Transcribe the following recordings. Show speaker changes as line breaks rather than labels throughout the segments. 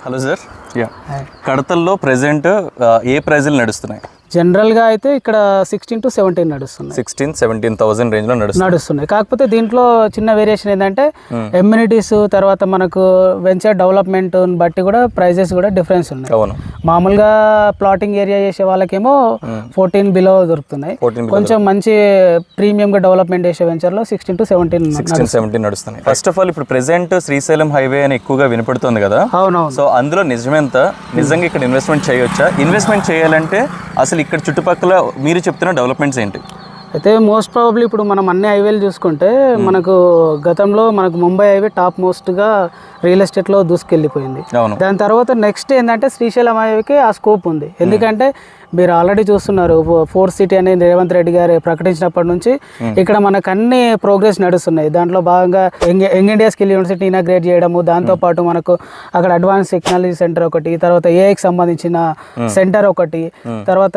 Hello sir. కడతల్లో present ఏ ప్రైజ్లు నడుస్తున్నాయి?
జనరల్గా అయితే ఇక్కడ 16 to 17 నడుస్తున్నాయి.
16,000-17,000 రేంజ్లో
నడుస్తున్నాయి. కాకపోతే దీంట్లో చిన్న వేరియేషన్ ఏంటంటే ఎమ్యూనిటీస్ తర్వాత మనకు వెంచర్ డెవలప్మెంట్ బట్టి కూడా ప్రైజెస్ కూడా డిఫరెన్స్ ఉన్నాయి.
అవును,
మామూలుగా ప్లాటింగ్ ఏరియా చేసే వాళ్ళకేమో 14 బిలో దొరుకుతున్నాయి. కొంచెం మంచి ప్రీమియంగా డెవలప్మెంట్ చేసే వెంచర్లో 16 to 17
నడుస్తున్నాయి. ఫస్ట్ ఆఫ్ ఆల్ ఇప్పుడు ప్రెజెంట్ శ్రీశైలం హైవే అని ఎక్కువగా వినపడుతుంది కదా.
అవునవును.
సో అందులో నిజమెంత నిజంగా ఇక్కడ ఇన్వెస్ట్మెంట్ చేయొచ్చా? ఇన్వెస్ట్మెంట్ చేయాలంటే అసలు ఇక్కడ చుట్టుపక్కల మీరు చెప్తున్న డెవలప్మెంట్స్ ఏంటి?
అయితే మోస్ట్ ప్రాబబ్లీ ఇప్పుడు మనం అన్ని హైవేలు చూసుకుంటే మనకు గతంలో మనకు ముంబై హైవే టాప్ మోస్ట్గా రియల్ ఎస్టేట్లో దూసుకెళ్ళిపోయింది. దాని తర్వాత నెక్స్ట్ ఏంటంటే శ్రీశైలం హైవేకి ఆ స్కోప్ ఉంది. ఎందుకంటే మీరు ఆల్రెడీ చూస్తున్నారు 4th సిటీ అనేది రేవంత్ రెడ్డి గారు ప్రకటించినప్పటి నుంచి ఇక్కడ మనకు అన్ని ప్రోగ్రెస్ నడుస్తున్నాయి. దాంట్లో భాగంగా young India skill university inaugurate చేయడము, దాంతోపాటు మనకు అక్కడ అడ్వాన్స్ టెక్నాలజీ సెంటర్ ఒకటి, తర్వాత ఏఐకి సంబంధించిన సెంటర్ ఒకటి, తర్వాత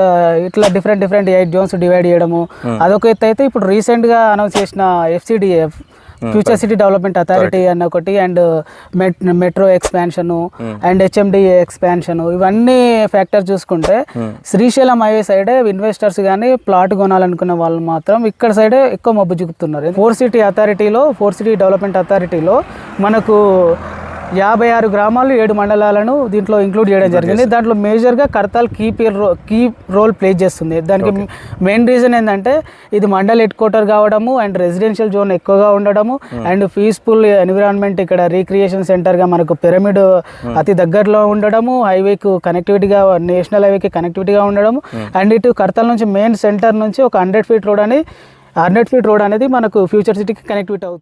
ఇట్లా డిఫరెంట్ 8 జోన్స్ డివైడ్ చేయడము అదొక ఎత్తు. అయితే ఇప్పుడు రీసెంట్గా అనౌన్స్ చేసిన FCDF future city development authority అన్న ఒకటి, and metro expansion and HMD expansion, ఇవన్నీ ఫ్యాక్టర్స్ చూసుకుంటే శ్రీశైలం హైవే సైడే ఇన్వెస్టర్స్ కానీ ప్లాట్ కొనాలనుకున్న వాళ్ళు మాత్రం ఇక్కడ సైడే ఎక్కువ మొగ్గు చూపుతున్నారు. 4th సిటీ డెవలప్మెంట్ అథారిటీలో మనకు 56 గ్రామాలు 7 మండలాలను దీంట్లో ఇంక్లూడ్ చేయడం జరిగింది. దాంట్లో మేజర్గా కడతాల్ కీ రోల్ ప్లే చేస్తుంది. దానికి మెయిన్ రీజన్ ఏంటంటే ఇది మండల్ హెడ్ క్వార్టర్ కావడము అండ్ రెసిడెన్షియల్ జోన్ ఎక్కువగా ఉండడము అండ్ పీస్ఫుల్ ఎన్విరాన్మెంట్, ఇక్కడ రీక్రియేషన్ సెంటర్గా మనకు పిరమిడ్ అతి దగ్గరలో ఉండడము, హైవేకు కనెక్టివిటీగా నేషనల్ హైవేకి కనెక్టివిటీగా ఉండడము అండ్ ఇటు కడతాల్ నుంచి మెయిన్ సెంటర్ నుంచి ఒక 100 feet రోడ్ అనేది మనకు ఫ్యూచర్ సిటీకి కనెక్టివిటీ అవుతుంది.